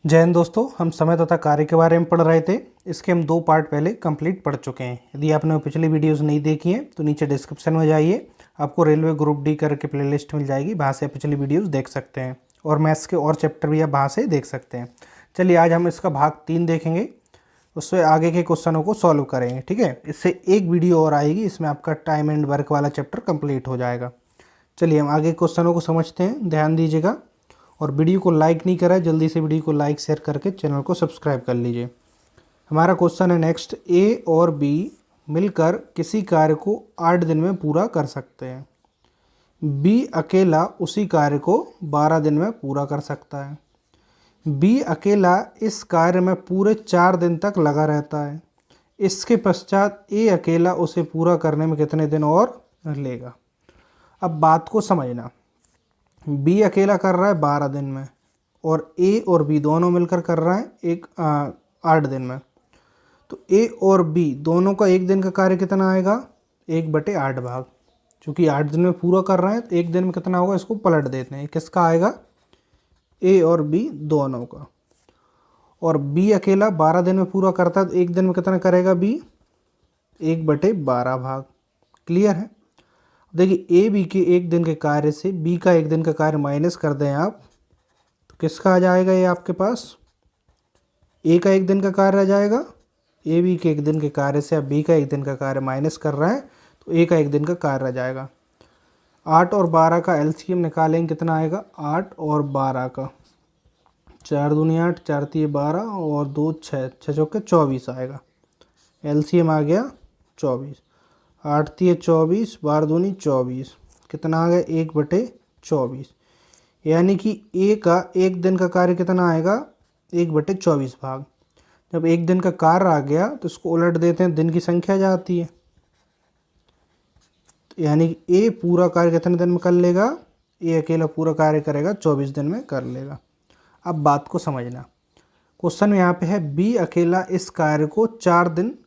जय हिंद दोस्तों, हम समय तथा कार्य के बारे में पढ़ रहे थे। इसके हम 2 पार्ट पहले कंप्लीट पढ़ चुके हैं। यदि आपने पिछली वीडियोस नहीं देखी हैं तो नीचे डिस्क्रिप्शन में जाइए, आपको रेलवे ग्रुप डी करके प्लेलिस्ट मिल जाएगी, वहाँ से आप पिछली वीडियोस देख सकते हैं और मैथ्स के और चैप्टर भी आप वहाँ से देख सकते हैं। चलिए आज हम इसका भाग 3 देखेंगे, उससे आगे के क्वेश्चनों को सॉल्व करेंगे। ठीक है, इससे एक वीडियो और आएगी, इसमें आपका टाइम एंड वर्क वाला चैप्टर कंप्लीट हो जाएगा। चलिए हम आगे क्वेश्चनों को समझते हैं, ध्यान दीजिएगा। और वीडियो को लाइक नहीं करा, जल्दी से वीडियो को लाइक शेयर करके चैनल को सब्सक्राइब कर लीजिए। हमारा क्वेश्चन है नेक्स्ट, ए और बी मिलकर किसी कार्य को 8 दिन में पूरा कर सकते हैं। बी अकेला उसी कार्य को 12 दिन में पूरा कर सकता है। बी अकेला इस कार्य में पूरे 4 दिन तक लगा रहता है। इसके पश्चात ए अकेला उसे पूरा करने में कितने दिन और लेगा। अब बात को समझना, बी अकेला कर रहा है 12 दिन में और ए और बी दोनों मिलकर कर रहा है 8 दिन में। तो ए और बी दोनों का एक दिन का कार्य कितना आएगा, 1/8 भाग। चूँकि 8 दिन में पूरा कर रहे हैं तो एक दिन में कितना होगा, इसको पलट देते हैं। किसका आएगा, ए और बी दोनों का। और बी अकेला 12 दिन में पूरा करता है तो एक दिन में कितना करेगा बी, 1/12 भाग। क्लियर है। देखिए ए बी के एक दिन के कार्य से बी का एक दिन का कार्य माइनस कर दें आप, तो किसका आ जाएगा, ये आपके पास ए का एक दिन का कार्य आ जाएगा। ए बी के एक दिन के कार्य से आप बी का एक दिन का कार्य माइनस कर रहे हैं तो ए का एक दिन का कार्य आ जाएगा। 8 और 12 का एलसीएम निकालेंगे, कितना आएगा, 8 और 12 का 4 दूनी 8, 4 तिये 12 और 2 6, 6 चौके 24 आएगा। एलसीएम आ गया 24। 8 तिये 24, 12 दूनी 24, कितना आ गया, 1/24। यानी कि ए का एक दिन का कार्य कितना आएगा, 1/24 भाग। जब एक दिन का कार्य आ गया तो इसको उलट देते हैं, दिन की संख्या जाती है। यानी कि ए पूरा कार्य कितने दिन में कर लेगा, ए अकेला पूरा कार्य करेगा 24 दिन में कर लेगा। अब बात को समझना, क्वेश्चन यहाँ पे है बी अकेला इस कार्य को 4 दिन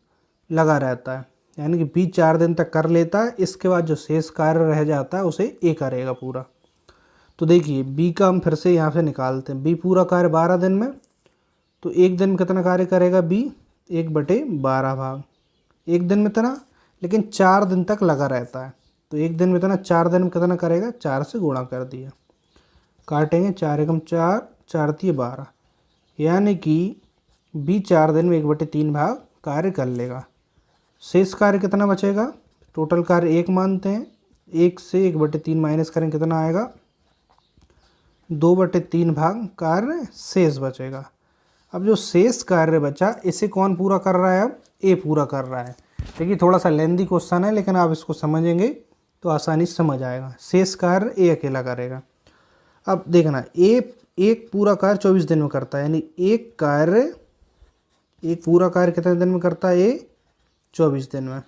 लगा रहता है। यानी कि बी 4 दिन तक कर लेता है, इसके बाद जो शेष कार्य रह जाता है उसे ए करेगा पूरा। तो देखिए बी का हम फिर से यहाँ से निकालते हैं। बी पूरा कार्य 12 दिन में, तो एक दिन में कितना कार्य करेगा बी, 1/12 भाग। एक दिन में इतना, लेकिन 4 दिन तक लगा रहता है तो एक दिन में इतना, 4 दिन में कितना करेगा, 4 से गुणा कर दिया। काटेंगे 4 एकम 4, 4 तिये 12। यानी कि बी 4 दिन में 1/3 भाग कार्य कर लेगा। शेष कार्य कितना बचेगा, टोटल कार्य 1 मानते हैं, 1 से 1/3 माइनस करें, कितना आएगा, 2/3 भाग कार्य शेष बचेगा। अब जो शेष कार्य बचा इसे कौन पूरा कर रहा है, अब ए पूरा कर रहा है। देखिए थोड़ा सा लेंदी क्वेश्चन है, लेकिन आप इसको समझेंगे तो आसानी से समझ आएगा। शेष कार्य ए अकेला करेगा। अब देखना, ए एक पूरा कार्य 24 दिन में करता है, यानी एक पूरा कार्य कितने दिन में करता है, ए 24 दिन में,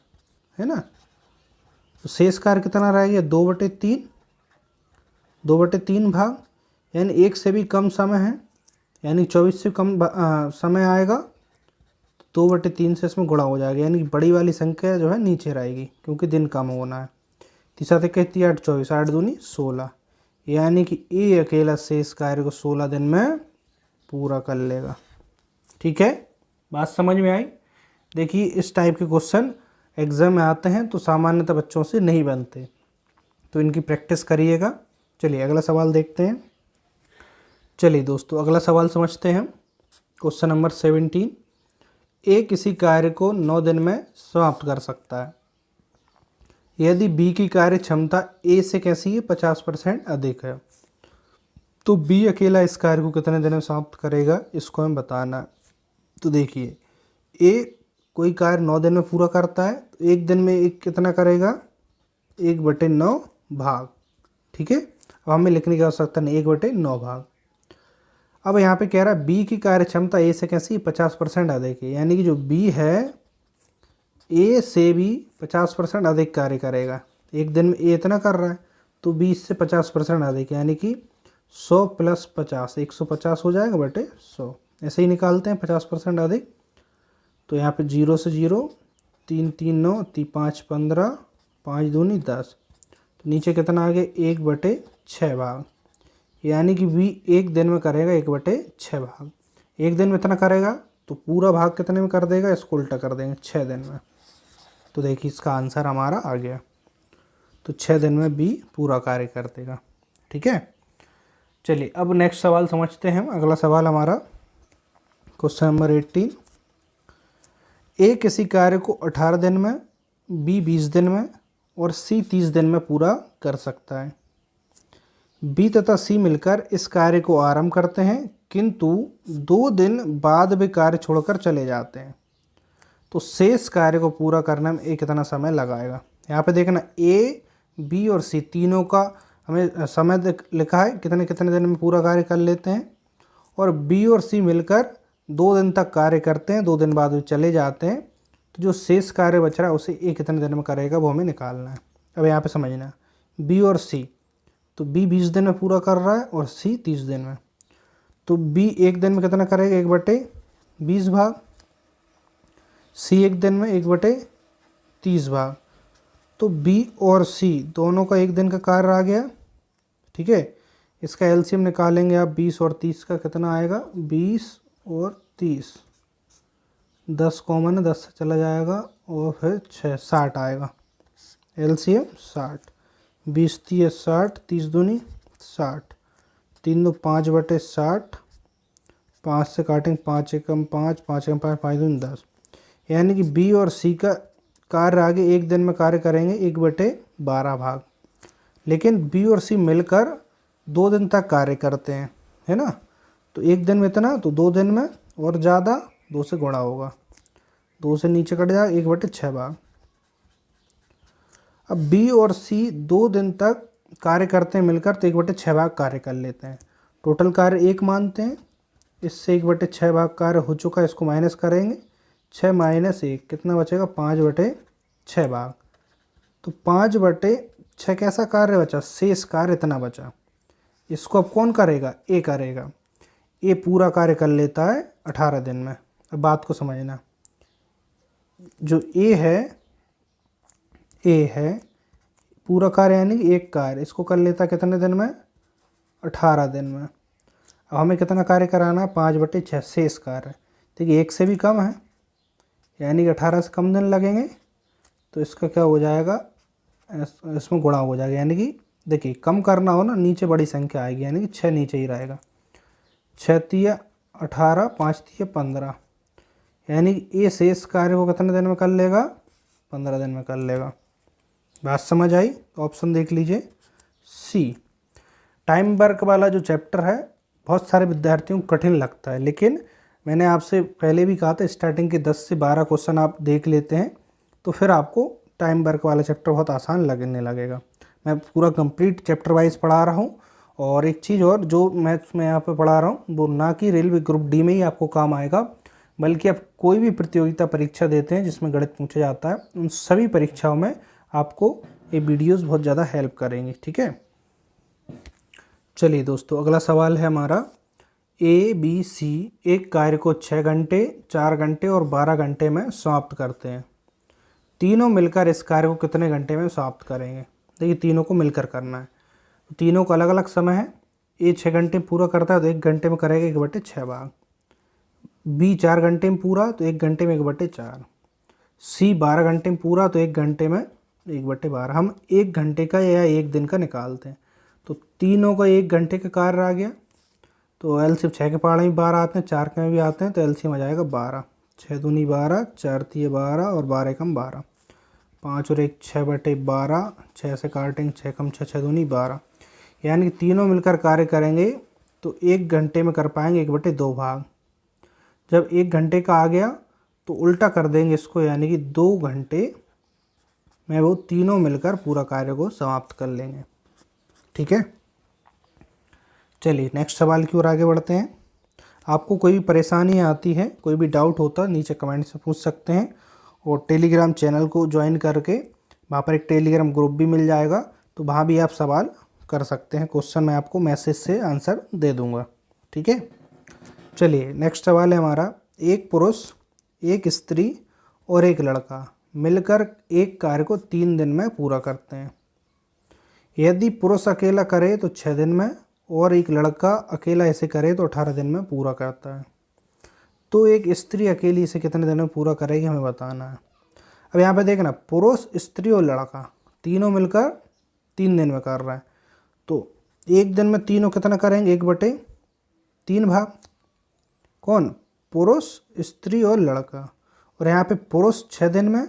है ना। तो शेष कार्य कितना रह गया, 2/3 भाग। यानी एक से भी कम समय है, यानी 24 से कम समय आएगा तो 2/3 से इसमें गुणा हो जाएगा। यानी कि बड़ी वाली संख्या जो है नीचे रहेगी, क्योंकि दिन कम होना है। 3 कहती है 8, 24, 8 दूनी 16। यानी कि ए अकेला शेष कार्य को 16 दिन में पूरा कर लेगा। ठीक है, बात समझ में आई। देखिए इस टाइप के क्वेश्चन एग्जाम में आते हैं तो सामान्यतः बच्चों से नहीं बनते, तो इनकी प्रैक्टिस करिएगा। चलिए अगला सवाल देखते हैं। चलिए दोस्तों अगला सवाल समझते हैं। क्वेश्चन नंबर 17, ए किसी कार्य को 9 दिन में समाप्त कर सकता है यदि बी की कार्य क्षमता ए से कैसी है, 50% अधिक है। तो बी अकेला इस कार्य को कितने दिन में समाप्त करेगा, इसको हमें बताना है। तो देखिए ए कोई कार्य 9 दिन में पूरा करता है तो एक दिन में एक कितना करेगा, 1/9 भाग। ठीक है, अब हमें लिखने की आवश्यकता नहीं, 1/9 भाग। अब यहाँ पे कह रहा है बी की कार्य क्षमता ए से कैसी, 50% अधिक है। यानी कि जो बी है ए से भी 50% अधिक कार्य करेगा। एक दिन में ए इतना कर रहा है तो बी इससे 50% अधिक, यानी कि 100 + 50, 150 हो जाएगा बटे 100। ऐसे ही निकालते हैं 50% अधिक। तो यहाँ पे 0 से 0, 3 3 9, 5 15, 5 दूनी 10। तो नीचे कितना आ गया, 1/6 भाग। यानी कि बी एक दिन में करेगा 1/6 भाग। एक दिन में इतना करेगा तो पूरा भाग कितने में कर देगा, इसको उल्टा कर देंगे 6 दिन में। तो देखिए इसका आंसर हमारा आ गया। तो 6 दिन में बी पूरा कार्य कर देगा। ठीक है, चलिए अब नेक्स्ट सवाल समझते हैं। अगला सवाल हमारा क्वेश्चन नंबर 18। ए किसी कार्य को 18 दिन में, बी 20 दिन में और सी 30 दिन में पूरा कर सकता है। बी तथा सी मिलकर इस कार्य को आरंभ करते हैं, किंतु 2 दिन बाद वे कार्य छोड़कर चले जाते हैं। तो शेष कार्य को पूरा करने में ए कितना समय लगाएगा। यहाँ पे देखना ए, बी और सी तीनों का हमें समय लिखा है, कितने कितने दिन में पूरा कार्य कर लेते हैं। और बी और सी मिलकर 2 दिन तक कार्य करते हैं, 2 दिन बाद वे चले जाते हैं। तो जो शेष कार्य बच रहा है उसे ए कितने दिन में करेगा वो हमें निकालना है। अब यहाँ पे समझना है बी और सी, तो बी 20 दिन में पूरा कर रहा है और सी 30 दिन में। तो बी एक दिन में कितना करेगा, 1/20 भाग। सी एक दिन में 1/30 भाग। तो बी और सी दोनों का एक दिन का कार्य आ गया। ठीक है, इसका एलसीएम निकालेंगे आप 20 और 30 का, कितना आएगा 20 और 30, 10 कॉमन है, 10 से चला जाएगा और फिर 6, 60 आएगा। एलसीएम 60, 20 30 60, 30 दूनी 60, 3 2 5/60, 5 से काटेंगे 5 एकम 5, 5 एकम 5, 5 दूनी 10। यानी कि बी और सी का कार्य आगे एक दिन में कार्य करेंगे 1/12 भाग। लेकिन बी और सी मिलकर 2 दिन तक कार्य करते हैं, है ना। तो एक दिन में इतना, तो 2 दिन में और ज़्यादा 2 से गुणा होगा, 2 से नीचे कट जाएगा 1/6 भाग। अब बी और सी 2 दिन तक कार्य करते हैं मिलकर, तो 1/6 भाग कार्य कर लेते हैं। टोटल कार्य 1 मानते हैं, इससे 1/6 भाग कार्य हो चुका है, इसको माइनस करेंगे, 6 - 1 कितना बचेगा, 5/6 भाग। तो 5/6 कैसा कार्य बचा, शेष कार्य इतना बचा। इसको अब कौन करेगा, ए करेगा। ए पूरा कार्य कर लेता है 18 दिन में। अब बात को समझना, जो ए है पूरा कार्य यानी कि एक कार्य, इसको कर लेता है कितने दिन में, 18 दिन में। अब हमें कितना कार्य कराना है, 5/6 शेष कार्य। देखिए 1 से भी कम है, यानी कि 18 से कम दिन लगेंगे। तो इसका क्या हो जाएगा, इसमें गुणा हो जाएगा। यानी कि देखिए कम करना हो ना, नीचे बड़ी संख्या आएगी, यानी कि 6 नीचे ही रहेगा। 6 तिया 18, 5 तिया 15, यानी कि ये शेष कार्य को कितने दिन में कर लेगा, 15 दिन में कर लेगा। बात समझ आई। ऑप्शन देख लीजिए सी। टाइम वर्क वाला जो चैप्टर है बहुत सारे विद्यार्थियों को कठिन लगता है, लेकिन मैंने आपसे पहले भी कहा था स्टार्टिंग के 10 से 12 क्वेश्चन आप देख लेते हैं तो फिर आपको टाइम वर्क वाला चैप्टर बहुत आसान लगने लगेगा। मैं पूरा कंप्लीट चैप्टर वाइज पढ़ा रहा हूँ। और एक चीज़ और, जो मैथ्स में यहाँ पे पढ़ा रहा हूँ वो ना कि रेलवे ग्रुप डी में ही आपको काम आएगा, बल्कि आप कोई भी प्रतियोगिता परीक्षा देते हैं जिसमें गणित पूछा जाता है, उन सभी परीक्षाओं में आपको ये वीडियोस बहुत ज़्यादा हेल्प करेंगे। ठीक है, चलिए दोस्तों अगला सवाल है हमारा। ए बी सी एक कार्य को 6 घंटे, 4 घंटे और 12 घंटे में समाप्त करते हैं। तीनों मिलकर इस कार्य को कितने घंटे में समाप्त करेंगे। देखिए तीनों को मिलकर करना है, तीनों का अलग अलग समय है। ए 6 घंटे में पूरा करता है तो 1 घंटे में करेगा 1/6 भाग। बी 4 घंटे में पूरा तो 1 घंटे में 1/4। सी 12 घंटे में पूरा तो 1 घंटे में 1/12। हम 1 घंटे का या 1 दिन का निकालते हैं, तो तीनों का 1 घंटे का कार्य आ गया। तो एलसीएम 6 के पहाड़े में 12 आते हैं, 4 के में भी आते हैं, तो एलसीएम आ जाएगा 12। 6 दूनी 12, 4 तिये 12 और 12 एकम 12, 5 और 1 6/12, 6 से काटेंगे 6 कम 6, 6 दूनी 12। यानी कि तीनों मिलकर कार्य करेंगे तो 1 घंटे में कर पाएंगे 1/2 भाग। जब 1 घंटे का आ गया तो उल्टा कर देंगे इसको, यानी कि 2 घंटे में वो तीनों मिलकर पूरा कार्य को समाप्त कर लेंगे। ठीक है, चलिए नेक्स्ट सवाल की ओर आगे बढ़ते हैं। आपको कोई भी परेशानी आती है, कोई भी डाउट होता है, नीचे कमेंट से पूछ सकते हैं। और टेलीग्राम चैनल को ज्वाइन करके वहाँ पर एक टेलीग्राम ग्रुप भी मिल जाएगा, तो वहाँ भी आप सवाल कर सकते हैं। क्वेश्चन मैं आपको मैसेज से आंसर दे दूँगा। ठीक है, चलिए नेक्स्ट सवाल है हमारा। एक पुरुष, एक स्त्री और एक लड़का मिलकर एक कार्य को 3 दिन में पूरा करते हैं। यदि पुरुष अकेला करे तो 6 दिन में, और एक लड़का अकेला ऐसे करे तो 18 दिन में पूरा करता है। तो एक स्त्री अकेली इसे कितने दिन में पूरा करेगी हमें बताना है। अब यहाँ पे देखना, पुरुष, स्त्री और लड़का तीनों मिलकर 3 दिन में कर रहा है, तो एक दिन में तीनों कितना करेंगे, 1/3 भाग। कौन? पुरुष, स्त्री और लड़का। और यहाँ पे पुरुष 6 दिन में,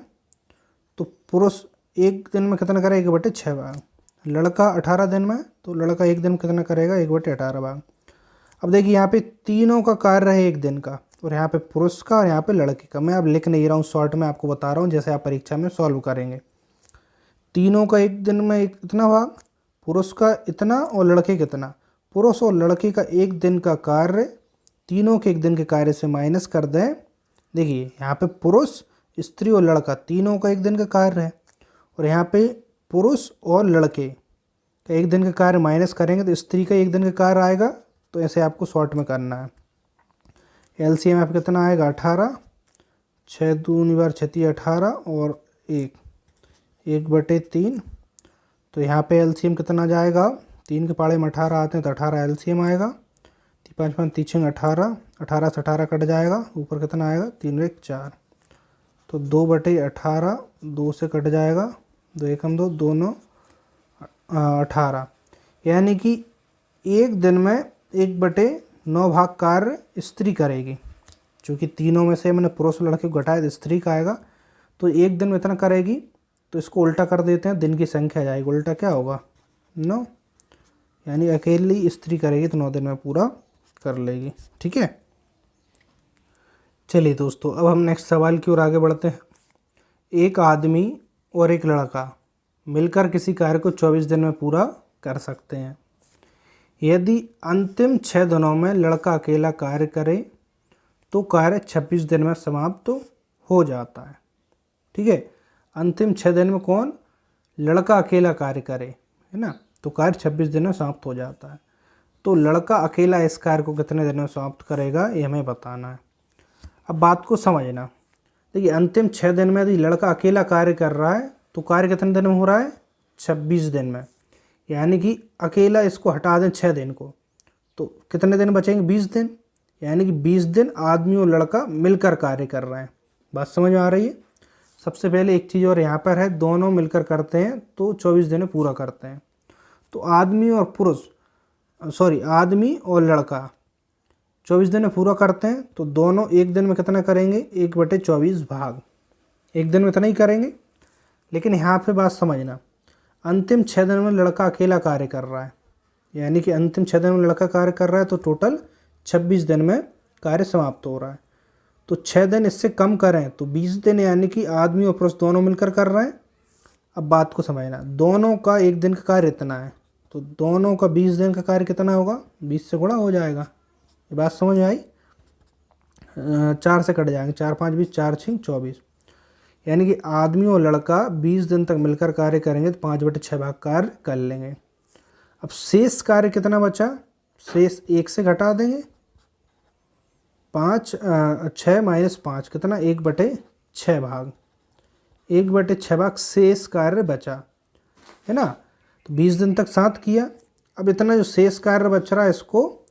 तो पुरुष एक दिन में कितना करेगा, 1/6 भाग। लड़का 18 दिन में, तो लड़का एक दिन में कितना करेगा, 1/18 भाग। अब देखिए यहाँ पे तीनों का कार्य है एक दिन का, और यहाँ पे पुरुष का और यहाँ पे लड़के का। मैं अब लिख नहीं रहा हूँ, शॉर्ट में आपको बता रहा हूँ जैसे आप परीक्षा में सॉल्व करेंगे। तीनों का एक दिन में इतना भाग, पुरुष का इतना और लड़के का इतना। पुरुष और लड़के का एक दिन का कार्य तीनों के एक दिन के कार्य से माइनस कर दें। देखिए यहाँ पे पुरुष, स्त्री और लड़का तीनों का एक दिन का कार्य है, और यहाँ पे पुरुष और लड़के का एक दिन का कार्य माइनस करेंगे तो स्त्री का एक दिन का कार्य आएगा। तो ऐसे आपको शॉर्ट में करना है। एलसीएम आपका कितना आएगा, 18, 6 दूनी बार 36 18 और 1/3। तो यहाँ पे एलसीएम कितना जाएगा, 3 के पाड़े में 18 आते हैं तो 18 एलसीएम आएगा। 5 5 3 18, 18 से 18 कट जाएगा, ऊपर कितना आएगा, 3 1 4। तो 2/18, 2 से कट जाएगा, 2 1 2, 2 9 18। यानी कि एक दिन में 1/9 भाग कार्य स्त्री करेगी। चूँकि तीनों में से मैंने पुरुष लड़के को घटाया तो स्त्री का आएगा, तो एक दिन में इतना करेगी। तो इसको उल्टा कर देते हैं, दिन की संख्या जाएगी, उल्टा क्या होगा, 9। यानी अकेली स्त्री करेगी तो 9 दिन में पूरा कर लेगी। ठीक है, चलिए दोस्तों अब हम नेक्स्ट सवाल की ओर आगे बढ़ते हैं। एक आदमी और एक लड़का मिलकर किसी कार्य को 24 दिन में पूरा कर सकते हैं। यदि अंतिम 6 दिनों में लड़का अकेला कार्य करे तो कार्य 26 दिन में समाप्त हो जाता है। ठीक है, अंतिम 6 दिन में कौन, लड़का अकेला कार्य करे, है ना, तो कार्य 26 दिन में समाप्त हो जाता है। तो लड़का अकेला इस कार्य को कितने दिन में समाप्त करेगा ये हमें बताना है। अब बात को समझना, देखिए अंतिम 6 दिन में यदि लड़का अकेला कार्य कर रहा है तो कार्य कितने दिन में हो रहा है, 26 दिन में। यानी कि अकेला इसको हटा दें 6 दिन को, तो कितने दिन बचेंगे, 20 दिन। यानी कि 20 दिन आदमी और लड़का मिलकर कार्य कर रहे हैं। बात समझ में आ रही है। सबसे पहले एक चीज़ और यहाँ पर है, दोनों मिलकर करते हैं तो 24 दिन में पूरा करते हैं। तो आदमी और लड़का 24 दिन में पूरा करते हैं, तो दोनों एक दिन में कितना करेंगे, 1/24 भाग। एक दिन में इतना ही करेंगे। लेकिन यहाँ पे बात समझना, अंतिम 6 दिन में लड़का अकेला कार्य कर रहा है, यानी कि अंतिम 6 दिन में लड़का कार्य कर रहा है तो टोटल 26 दिन में कार्य समाप्त हो रहा है। तो 6 दिन इससे कम करें तो 20 दिन, यानी कि आदमी और पुरुष दोनों मिलकर कर रहे हैं। अब बात को समझना, दोनों का एक दिन का कार्य इतना है, तो दोनों का 20 दिन का कार्य कितना होगा, 20 से गुणा हो जाएगा। ये बात समझ में आई। 4 से कट जाएंगे, 4 5 20, 4 6 24। यानी कि आदमी और लड़का 20 दिन तक मिलकर कार्य करेंगे तो 5/6 भाग कार्य कर लेंगे। अब शेष कार्य कितना बचा, शेष 1 से घटा देंगे, 6 - 5 कितना, 1/6 भाग। 1/6 भाग शेष कार्य बचा, है ना। तो 20 दिन तक साथ किया। अब इतना जो शेष कार्य बच रहा है इसको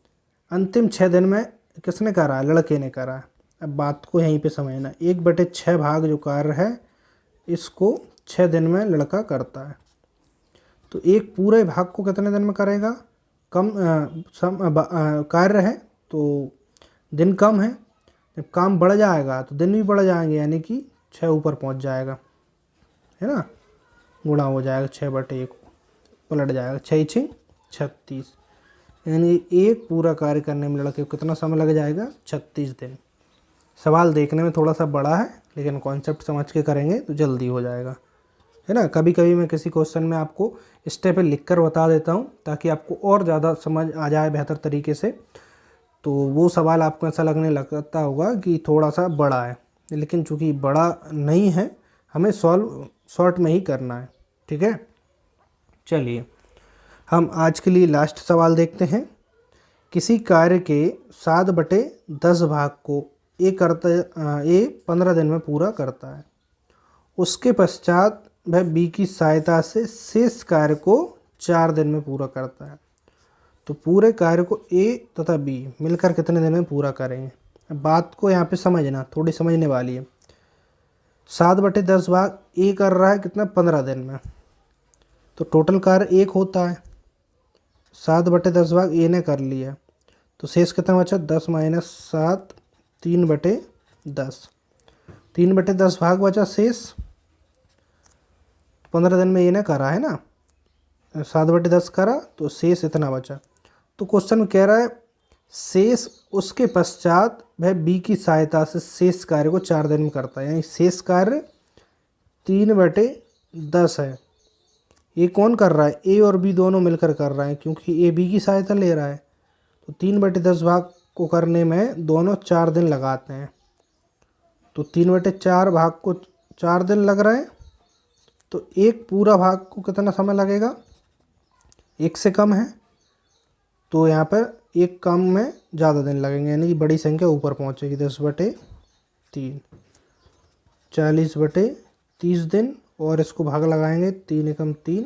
अंतिम 6 दिन में किसने करा है, लड़के ने करा है। अब बात को यहीं पे समझना, 1/6 भाग जो कार्य है इसको 6 दिन में लड़का करता है। तो एक पूरे भाग को कितने दिन में करेगा, कार्य है तो दिन कम है। जब काम बढ़ जाएगा तो दिन भी बढ़ जाएंगे, यानी कि 6 ऊपर पहुंच जाएगा, है ना, गुणा हो जाएगा, 6/1 पलट जाएगा, 6 6 36। यानी एक पूरा कार्य करने में लड़के को कितना समय लग जाएगा, 36 दिन। सवाल देखने में थोड़ा सा बड़ा है लेकिन कॉन्सेप्ट समझ के करेंगे तो जल्दी हो जाएगा, है ना। कभी कभी मैं किसी क्वेश्चन में आपको स्टेप लिख कर बता देता हूँ ताकि आपको और ज़्यादा समझ आ जाए बेहतर तरीके से। तो वो सवाल आपको ऐसा लगने लगता होगा कि थोड़ा सा बड़ा है, लेकिन चूँकि बड़ा नहीं है, हमें सॉल्व शॉर्ट में ही करना है। ठीक है, चलिए हम आज के लिए लास्ट सवाल देखते हैं। किसी कार्य के 7/10 भाग को ए 15 दिन में पूरा करता है। उसके पश्चात वह बी की सहायता से शेष कार्य को 4 दिन में पूरा करता है। तो पूरे कार्य को ए तथा बी मिलकर कितने दिन में पूरा करेंगे। अब बात को यहाँ पे समझना, थोड़ी समझने वाली है। 7/10 भाग ए कर रहा है कितना, 15 दिन में, तो टोटल कार्य 1 होता है। 7/10 भाग ए ने कर लिया, तो शेष कितना बचा, 10 - 7, 3/10। 3/10 भाग बचा शेष, 15 दिन में ए ने करा है ना, 7/10 करा तो शेष इतना बचा। तो क्वेश्चन कह रहा है शेष उसके पश्चात वह बी की सहायता से शेष कार्य को 4 दिन में करता है, यानी शेष कार्य 3/10 है। ये कौन कर रहा है, ए और बी दोनों मिलकर कर रहे हैं, क्योंकि ए बी की सहायता ले रहा है। तो 3/10 भाग को करने में दोनों 4 दिन लगाते हैं, तो 3/4 भाग को 4 दिन लग रहे हैं। तो एक पूरा भाग को कितना समय लगेगा, 1 से कम है, तो यहाँ पर एक कम में ज़्यादा दिन लगेंगे, यानी कि बड़ी संख्या ऊपर पहुँचेगी। 10/3, 40/30 दिन, और इसको भाग लगाएंगे, 3 एकम 3,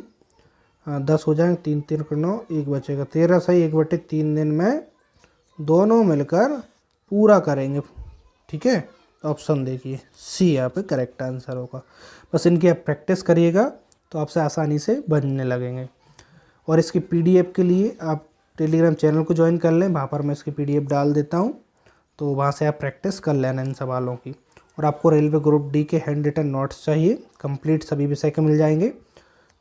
10 हो जाएंगे, 3 3 को 9, 1 बचेगा, 13 सही 1/3 दिन में दोनों मिलकर पूरा करेंगे। ठीक है, ऑप्शन देखिए सी यहाँ पे करेक्ट आंसर होगा। बस इनकी आप प्रैक्टिस करिएगा तो आपसे आसानी से बनने लगेंगे। और इसकी पीडीएफ के लिए आप टेलीग्राम चैनल को ज्वाइन कर लें, वहाँ पर मैं इसकी पीडीएफ डाल देता हूँ, तो वहाँ से आप प्रैक्टिस कर लेना इन सवालों की। और आपको रेलवे ग्रुप डी के हैंड रिटन नोट्स चाहिए, कंप्लीट सभी विषय के मिल जाएंगे,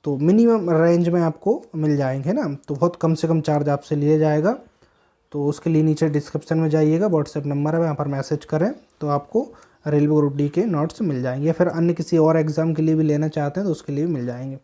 तो मिनिमम रेंज में आपको मिल जाएंगे ना, तो बहुत कम से कम चार्ज आपसे लिया जाएगा। तो उसके लिए नीचे डिस्क्रिप्शन में जाइएगा, व्हाट्सएप नंबर है, वहाँ पर मैसेज करें तो आपको रेलवे ग्रुप डी के नोट्स मिल जाएंगे, या फिर अन्य किसी और एग्ज़ाम के लिए भी लेना चाहते हैं तो उसके लिए भी मिल जाएंगे।